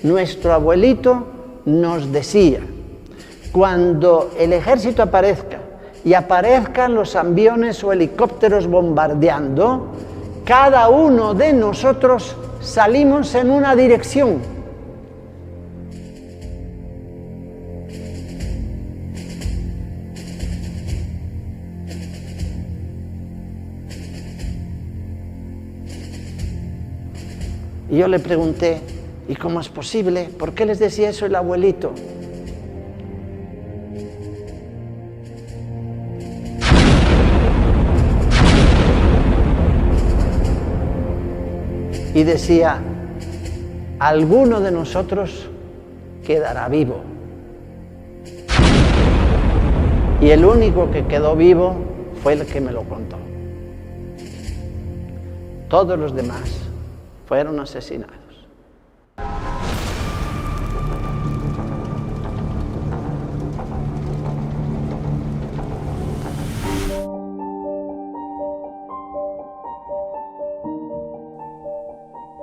Nuestro abuelito nos decía, cuando el ejército aparezca y aparezcan los aviones o helicópteros bombardeando, cada uno de nosotros salimos en una dirección. Y yo le pregunté, ¿y cómo es posible? ¿Por qué les decía eso el abuelito? Y decía, alguno de nosotros quedará vivo. Y el único que quedó vivo fue el que me lo contó. Todos los demás fueron asesinados.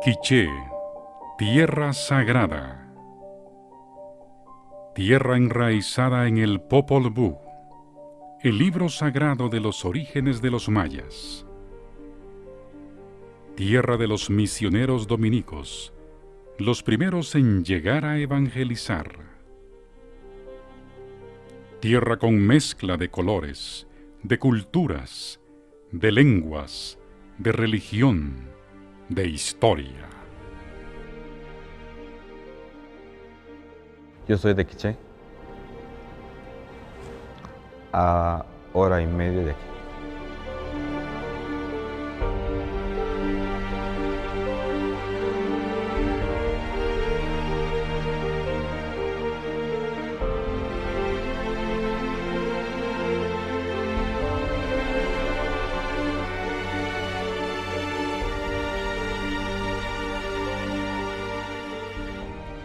Quiché, tierra sagrada, tierra enraizada en el Popol Vuh, el libro sagrado de los orígenes de los mayas, tierra de los misioneros dominicos, los primeros en llegar a evangelizar, tierra con mezcla de colores, de culturas, de lenguas, de religión, de historia. Yo soy de Quiché, a hora y media de aquí.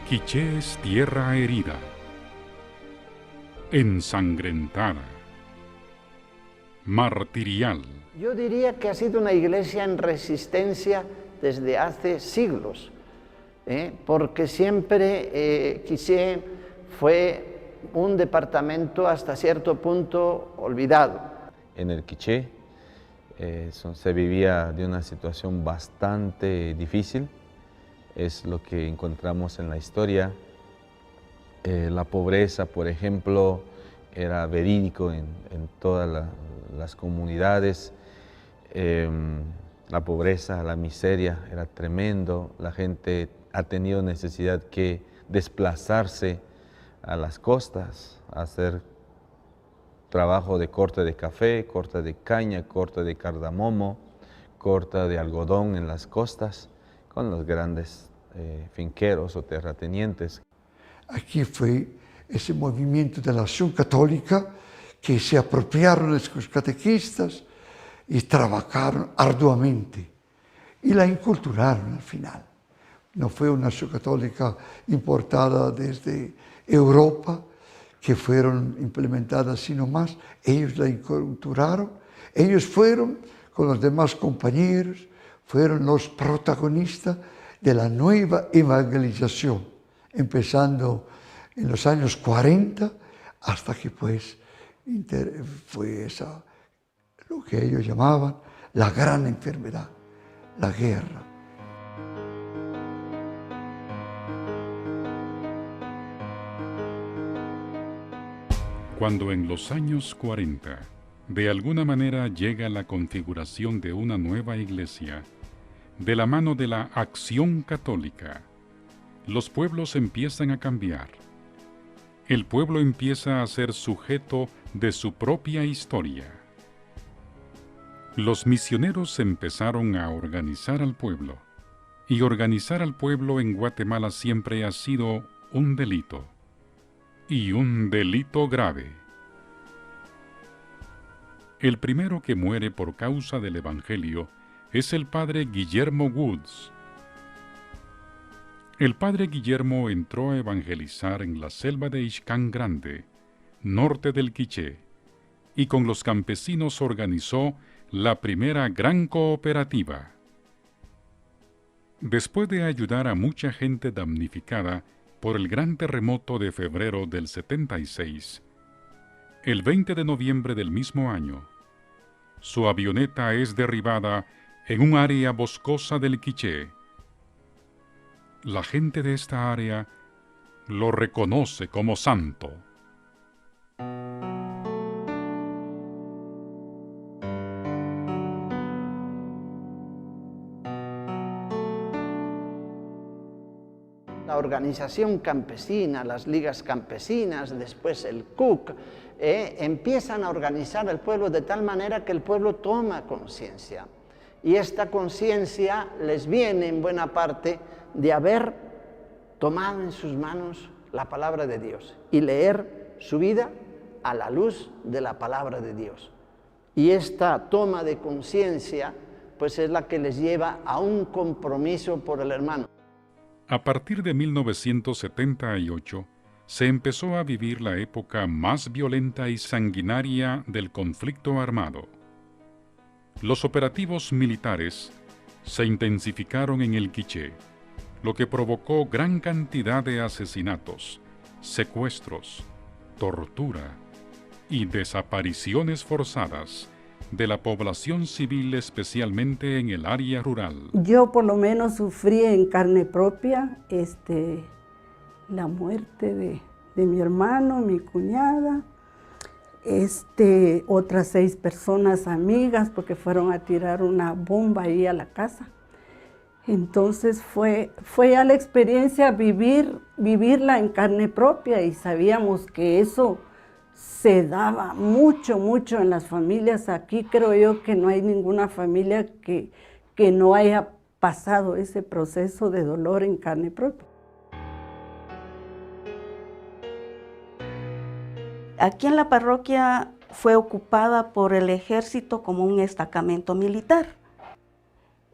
Quiché es tierra herida, ensangrentada, martirial. Yo diría que ha sido una iglesia en resistencia desde hace siglos, porque siempre Quiché fue un departamento hasta cierto punto olvidado. En el Quiché se vivía de una situación bastante difícil. Es lo que encontramos en la historia. La pobreza, por ejemplo, era verídico en todas las comunidades. La pobreza, la miseria era tremendo. La gente ha tenido necesidad que desplazarse a las costas, a hacer trabajo de corte de café, corte de caña, corte de cardamomo, corte de algodón en las costas, con los grandes finqueros o terratenientes. Aquí fue ese movimiento de la Acción Católica que se apropiaron los catequistas y trabajaron arduamente y la inculturaron al final. No fue una Acción Católica importada desde Europa, que fueron implementadas sino más. Ellos la inculturaron, ellos fueron con los demás compañeros, fueron los protagonistas de la nueva evangelización, empezando en los años 40 hasta que pues fue esa, lo que ellos llamaban la gran enfermedad, la guerra. Cuando en los años 40, de alguna manera llega la configuración de una nueva iglesia, de la mano de la Acción Católica, los pueblos empiezan a cambiar. El pueblo empieza a ser sujeto de su propia historia. Los misioneros empezaron a organizar al pueblo, y organizar al pueblo en Guatemala siempre ha sido un delito, y un delito grave. El primero que muere por causa del Evangelio es el padre Guillermo Woods. El padre Guillermo entró a evangelizar en la selva de Ixcán Grande, norte del Quiché, y con los campesinos organizó la primera gran cooperativa. Después de ayudar a mucha gente damnificada por el gran terremoto de febrero del 76, el 20 de noviembre del mismo año, su avioneta es derribada en un área boscosa del Quiché. La gente de esta área lo reconoce como santo. La organización campesina, las ligas campesinas, después el CUC, empiezan a organizar el pueblo de tal manera que el pueblo toma conciencia. Y esta conciencia les viene en buena parte de haber tomado en sus manos la palabra de Dios y leer su vida a la luz de la palabra de Dios. Y esta toma de conciencia pues es la que les lleva a un compromiso por el hermano. A partir de 1978, se empezó a vivir la época más violenta y sanguinaria del conflicto armado. Los operativos militares se intensificaron en el Quiché, lo que provocó gran cantidad de asesinatos, secuestros, tortura y desapariciones forzadas de la población civil, especialmente en el área rural. Yo por lo menos sufrí en carne propia la muerte de mi hermano, mi cuñada, otras 6 personas amigas porque fueron a tirar una bomba ahí a la casa. Entonces fue ya la experiencia vivirla en carne propia y sabíamos que eso se daba mucho en las familias. Aquí creo yo que no hay ninguna familia que no haya pasado ese proceso de dolor en carne propia. Aquí en la parroquia fue ocupada por el ejército como un destacamento militar.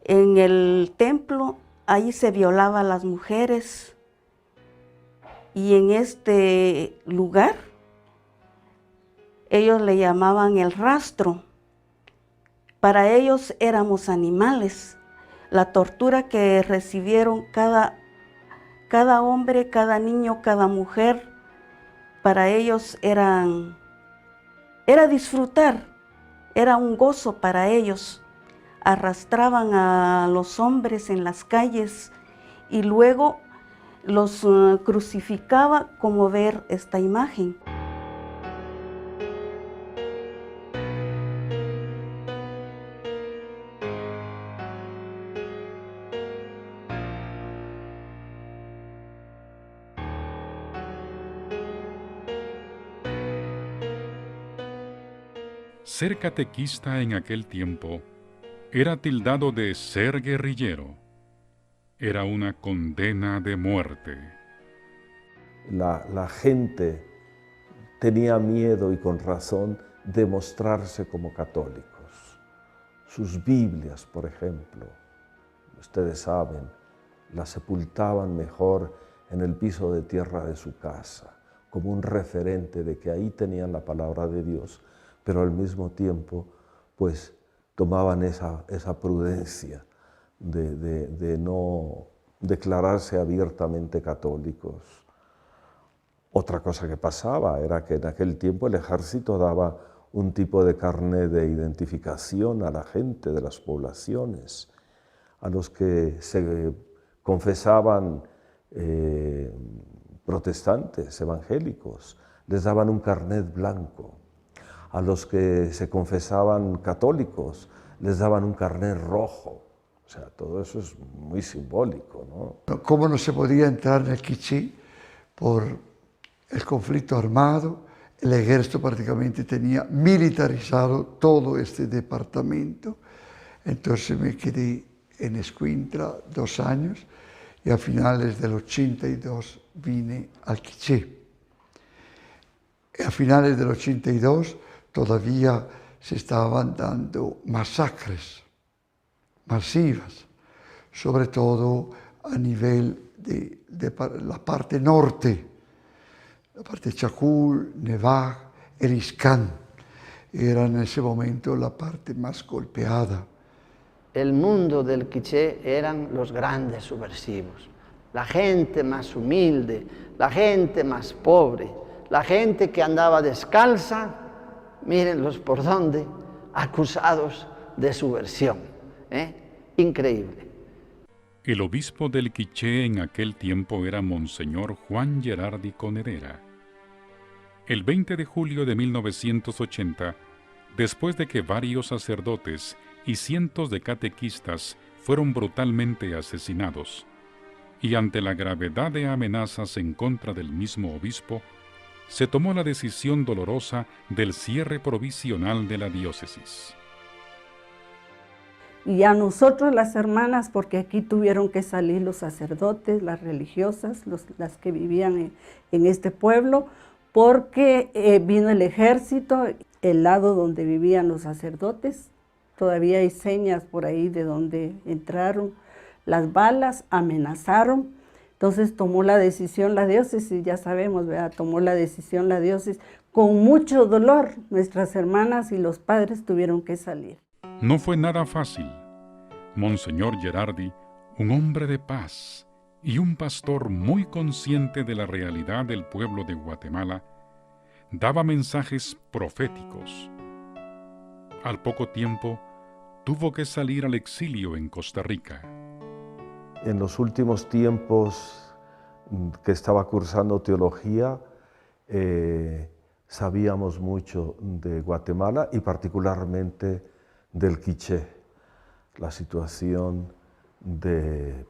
En el templo, ahí se violaba a las mujeres y en este lugar ellos le llamaban el rastro. Para ellos éramos animales. La tortura que recibieron cada hombre, cada niño, cada mujer, para ellos era disfrutar, era un gozo para ellos. Arrastraban a los hombres en las calles y luego los crucificaba, como ver esta imagen. Ser catequista en aquel tiempo era tildado de ser guerrillero. Era una condena de muerte. La gente tenía miedo, y con razón, de mostrarse como católicos. Sus Biblias, por ejemplo, ustedes saben, las sepultaban mejor en el piso de tierra de su casa, como un referente de que ahí tenían la palabra de Dios, pero al mismo tiempo, pues, tomaban esa prudencia de no declararse abiertamente católicos. Otra cosa que pasaba era que en aquel tiempo el ejército daba un tipo de carnet de identificación a la gente de las poblaciones, a los que se confesaban protestantes, evangélicos, les daban un carnet blanco. A los que se confesaban católicos les daban un carnet rojo. O sea, todo eso es muy simbólico, ¿no? ¿Cómo no se podía entrar en el Quiché por el conflicto armado? El ejército prácticamente tenía militarizado todo este departamento. Entonces me quedé en Escuintla 2 años y a finales del 82 vine al Quiché. A finales del 82 todavía se estaban dando masacres masivas, sobre todo a nivel de la parte norte, la parte de Chacul, Nevaj, Eriscán, era en ese momento la parte más golpeada el mundo del quiché eran los grandes subversivos. La gente más humilde, la gente más pobre, la gente que andaba descalza, mírenlos por dónde, acusados de subversión. Increíble. El obispo del Quiché en aquel tiempo era Monseñor Juan Gerardi Conedera. El 20 de julio de 1980, después de que varios sacerdotes y cientos de catequistas fueron brutalmente asesinados, y ante la gravedad de amenazas en contra del mismo obispo, se tomó la decisión dolorosa del cierre provisional de la diócesis. Y a nosotros las hermanas, porque aquí tuvieron que salir los sacerdotes, las religiosas, las que vivían en este pueblo, porque vino el ejército, el lado donde vivían los sacerdotes, todavía hay señas por ahí de donde entraron las balas, amenazaron. Entonces tomó la decisión la diócesis, ya sabemos, ¿verdad? Tomó la decisión la diócesis. Con mucho dolor, nuestras hermanas y los padres tuvieron que salir. No fue nada fácil. Monseñor Gerardi, un hombre de paz y un pastor muy consciente de la realidad del pueblo de Guatemala, daba mensajes proféticos. Al poco tiempo, tuvo que salir al exilio en Costa Rica. En los últimos tiempos que estaba cursando teología, sabíamos mucho de Guatemala y particularmente del Quiché, la situación de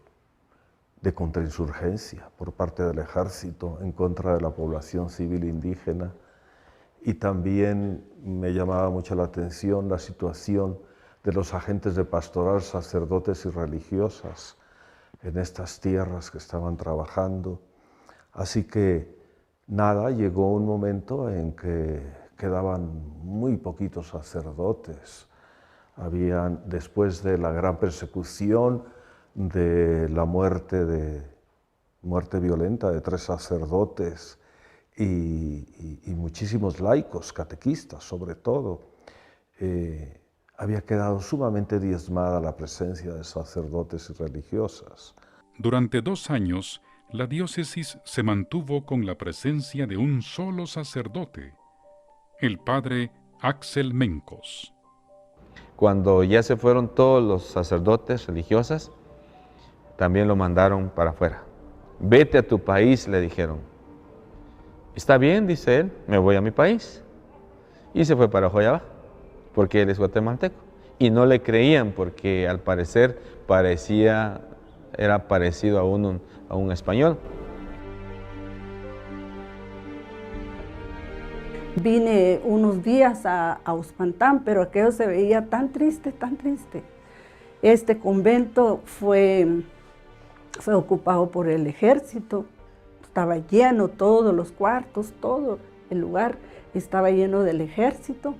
contrainsurgencia por parte del ejército en contra de la población civil indígena, y también me llamaba mucho la atención la situación de los agentes de pastoral, sacerdotes y religiosas en estas tierras que estaban trabajando. Así que nada, llegó un momento en que quedaban muy poquitos sacerdotes. Después de la gran persecución, de la muerte violenta de 3 sacerdotes y muchísimos laicos, catequistas sobre todo, había quedado sumamente diezmada la presencia de sacerdotes y religiosas. Durante 2 años, la diócesis se mantuvo con la presencia de un solo sacerdote, el padre Axel Mencos. Cuando ya se fueron todos los sacerdotes religiosas, también lo mandaron para afuera. Vete a tu país, le dijeron. Está bien, dice él, me voy a mi país. Y se fue para Joyaba, porque él es guatemalteco. Y no le creían porque al parecer era parecido a un español. Vine unos días a Uspantán, pero aquello se veía tan triste, tan triste. Este convento fue ocupado por el ejército, estaba lleno, todos los cuartos, todo el lugar estaba lleno del ejército.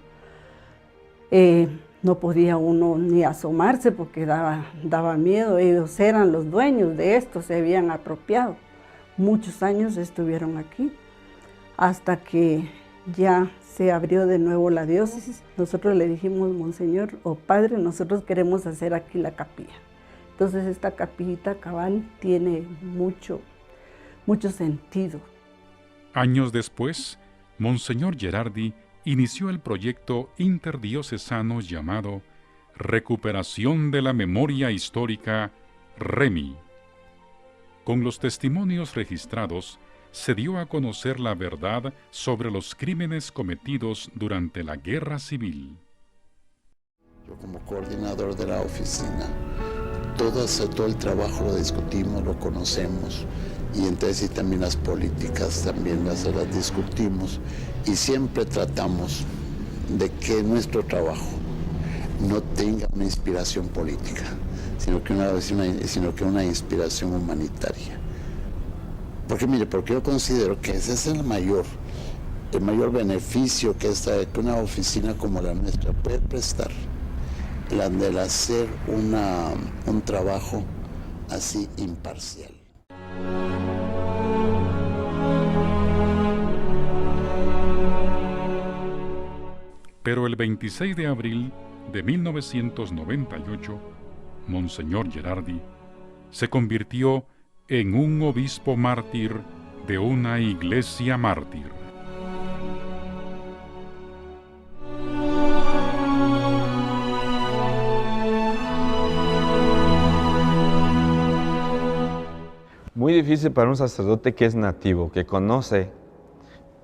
No podía uno ni asomarse porque daba miedo, ellos eran los dueños de esto, se habían apropiado. Muchos años estuvieron aquí, hasta que ya se abrió de nuevo la diócesis. Nosotros le dijimos, Monseñor o Padre, nosotros queremos hacer aquí la capilla. Entonces esta capillita cabal tiene mucho sentido. Años después, Monseñor Gerardi inició el proyecto interdiocesano llamado Recuperación de la Memoria Histórica, REMI. Con los testimonios registrados, se dio a conocer la verdad sobre los crímenes cometidos durante la Guerra Civil. Yo como coordinador de la oficina, todo el trabajo lo discutimos, lo conocemos, y entonces también las políticas también las discutimos, y siempre tratamos de que nuestro trabajo no tenga una inspiración política, sino que una inspiración humanitaria. Porque mire, porque yo considero que ese es el mayor beneficio que una oficina como la nuestra puede prestar, la de hacer un trabajo así imparcial. Pero el 26 de abril de 1998, Monseñor Gerardi, se convirtió en un obispo mártir de una iglesia mártir. Muy difícil para un sacerdote que es nativo, que conoce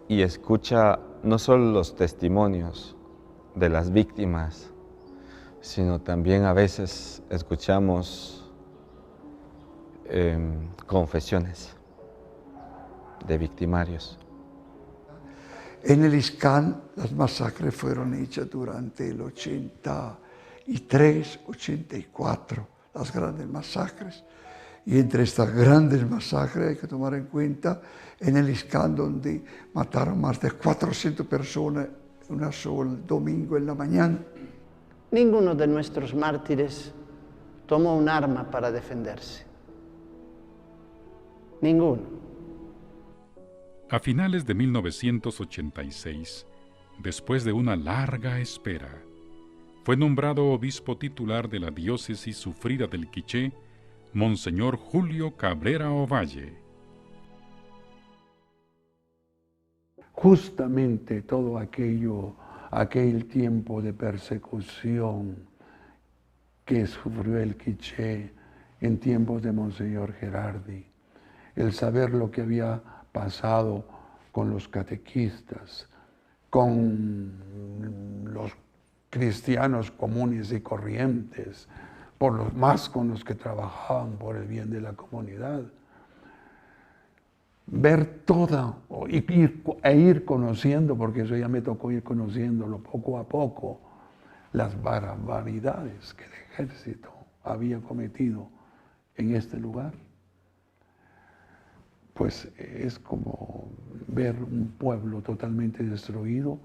y escucha no solo los testimonios de las víctimas, sino también a veces escuchamos confesiones de victimarios. En el ISCAN las masacres fueron hechas durante el 83, 84, las grandes masacres. Y entre estas grandes masacres hay que tomar en cuenta en el ISCAN, donde mataron más de 400 personas un solo domingo en la mañana. Ninguno de nuestros mártires tomó un arma para defenderse. Ninguno. A finales de 1986, después de una larga espera, fue nombrado obispo titular de la diócesis sufrida del Quiché, Monseñor Julio Cabrera Ovalle. Justamente todo aquel tiempo de persecución que sufrió el Quiché en tiempos de Monseñor Gerardi, el saber lo que había pasado con los catequistas, con los cristianos comunes y corrientes, por los más con los que trabajaban por el bien de la comunidad. Ver toda, e ir conociendo, porque eso ya me tocó ir conociéndolo poco a poco, las barbaridades que el ejército había cometido en este lugar. Pues es como ver un pueblo totalmente destruido,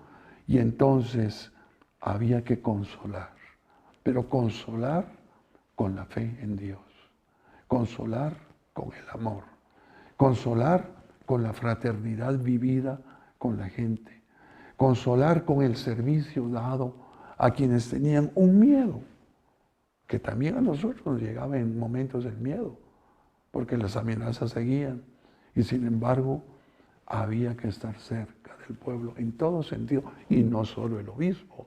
y entonces había que consolar, pero consolar con la fe en Dios, consolar con el amor, consolar con la fraternidad vivida con la gente, consolar con el servicio dado a quienes tenían un miedo, que también a nosotros nos llegaba en momentos el miedo, porque las amenazas seguían, y sin embargo había que estar cerca del pueblo en todo sentido, y no solo el obispo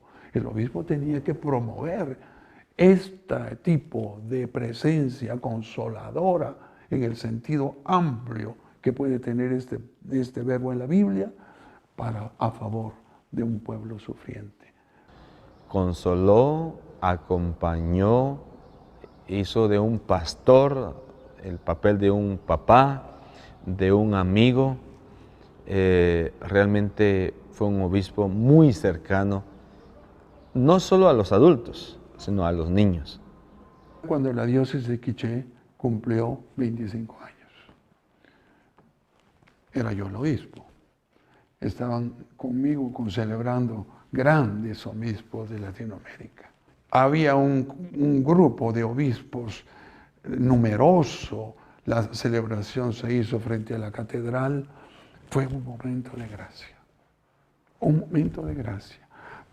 tenía que promover este tipo de presencia consoladora en el sentido amplio que puede tener este verbo en la Biblia a favor de un pueblo sufriente. Consoló, acompañó, hizo de un pastor el papel de un papá, de un amigo. Realmente fue un obispo muy cercano, no solo a los adultos, sino a los niños. Cuando la diócesis de Quiché cumplió 25 años, era yo el obispo. Estaban conmigo celebrando grandes obispos de Latinoamérica. Había un grupo de obispos numeroso, la celebración se hizo frente a la catedral. Fue un momento de gracia, un momento de gracia.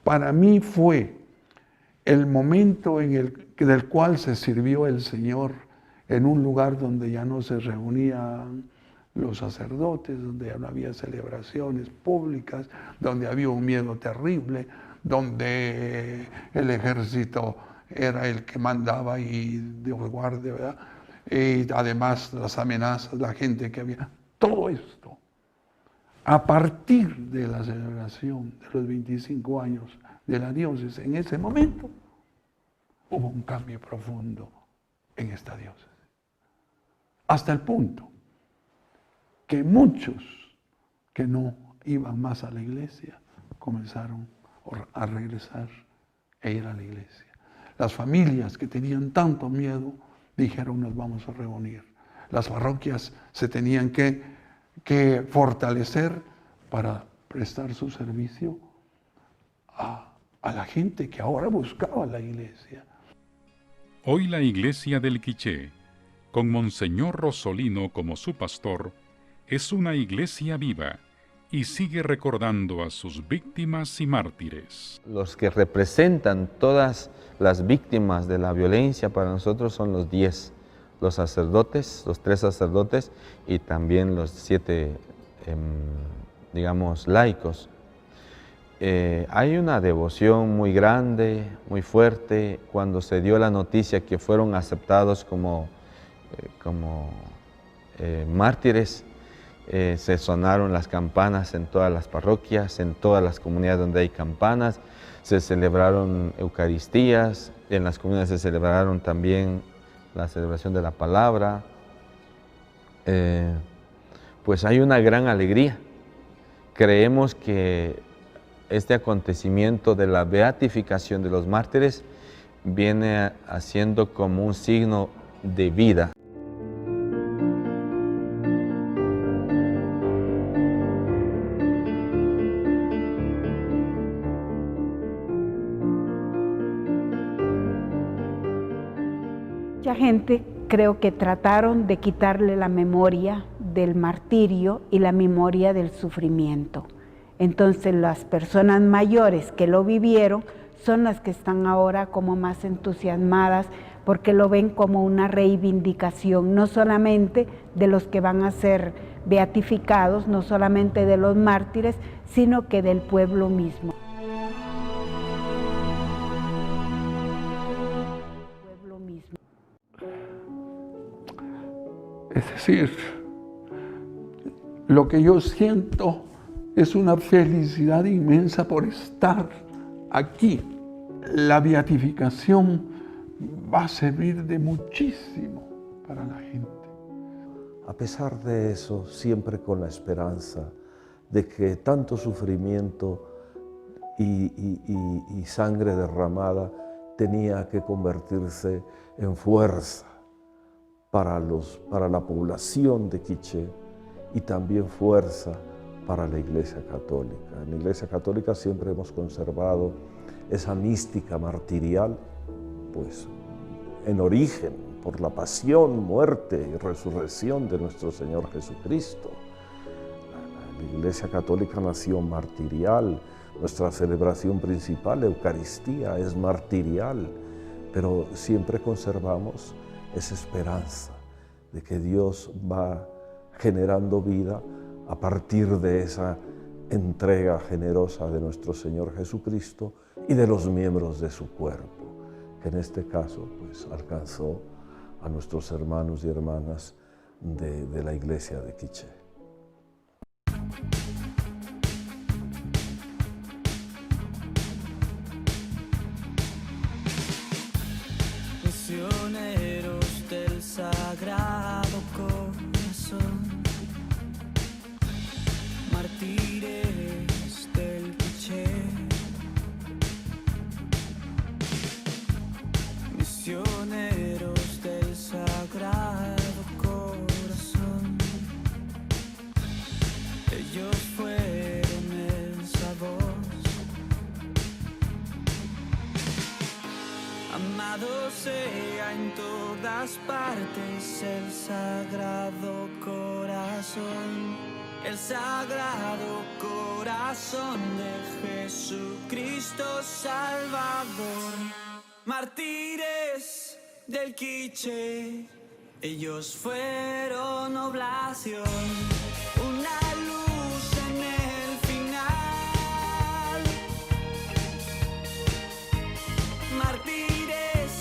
Para mí fue el momento del cual se sirvió el Señor en un lugar donde ya no se reunían los sacerdotes, donde ya no había celebraciones públicas, donde había un miedo terrible, donde el ejército era el que mandaba y de guardia, ¿verdad? Y además las amenazas, la gente que había, todo esto. A partir de la celebración de los 25 años de la diócesis, en ese momento hubo un cambio profundo en esta diócesis. Hasta el punto que muchos que no iban más a la iglesia comenzaron a regresar e ir a la iglesia. Las familias que tenían tanto miedo dijeron: nos vamos a reunir. Las parroquias se tenían que fortalecer para prestar su servicio a la gente que ahora buscaba la iglesia. Hoy la iglesia del Quiché, con Monseñor Rosolino como su pastor, es una iglesia viva, y sigue recordando a sus víctimas y mártires. Los que representan todas las víctimas de la violencia para nosotros son los 10, los sacerdotes, los 3 sacerdotes y también los 7, digamos, laicos. Hay una devoción muy grande, muy fuerte, cuando se dio la noticia que fueron aceptados como mártires. Se sonaron las campanas en todas las parroquias, en todas las comunidades donde hay campanas, se celebraron eucaristías, en las comunidades se celebraron también la celebración de la palabra. Pues hay una gran alegría. Creemos que este acontecimiento de la beatificación de los mártires viene haciendo como un signo de vida. Mucha gente creo que trataron de quitarle la memoria del martirio y la memoria del sufrimiento. Entonces las personas mayores que lo vivieron son las que están ahora como más entusiasmadas porque lo ven como una reivindicación, no solamente de los que van a ser beatificados, no solamente de los mártires, sino que del pueblo mismo. Es decir, lo que yo siento es una felicidad inmensa por estar aquí. La beatificación va a servir de muchísimo para la gente. A pesar de eso, siempre con la esperanza de que tanto sufrimiento y sangre derramada tenía que convertirse en fuerza para la población de Quiché y también fuerza para la Iglesia Católica. En la Iglesia Católica siempre hemos conservado esa mística martirial, pues en origen, por la pasión, muerte y resurrección de nuestro Señor Jesucristo. La Iglesia Católica nació martirial, nuestra celebración principal, la Eucaristía, es martirial, pero siempre conservamos esa esperanza de que Dios va generando vida a partir de esa entrega generosa de nuestro Señor Jesucristo y de los miembros de su cuerpo, que en este caso pues, alcanzó a nuestros hermanos y hermanas de la Iglesia de Quiché. Misioneros del Sagrado Corazón, mártires del Quiché, misioneros del Sagrado Corazón, ellos fueron esa voz. Amado sea en todas partes el Sagrado Corazón, el Sagrado Corazón de Jesucristo Salvador. Mártires del Quiché, ellos fueron oblación, una luz en el final. Mártires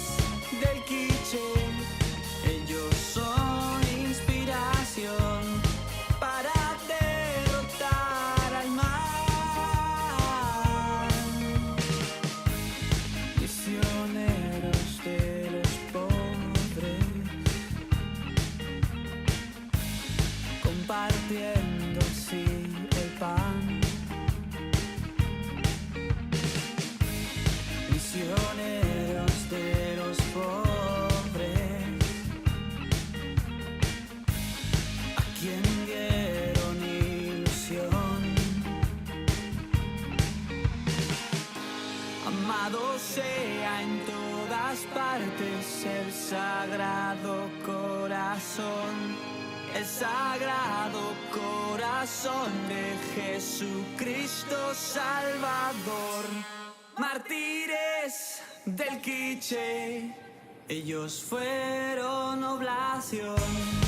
del Quiché, ellos son inspiración para derrotar al mal. Misioneros de los pobres, compartiendo así el pan. Misioneros de los pobres, a quien dieron ilusión. Amado sea en todas partes el Sagrado Corazón, el sagrado corazón de Jesucristo Salvador. Mártires del Quiché, ellos fueron oblación.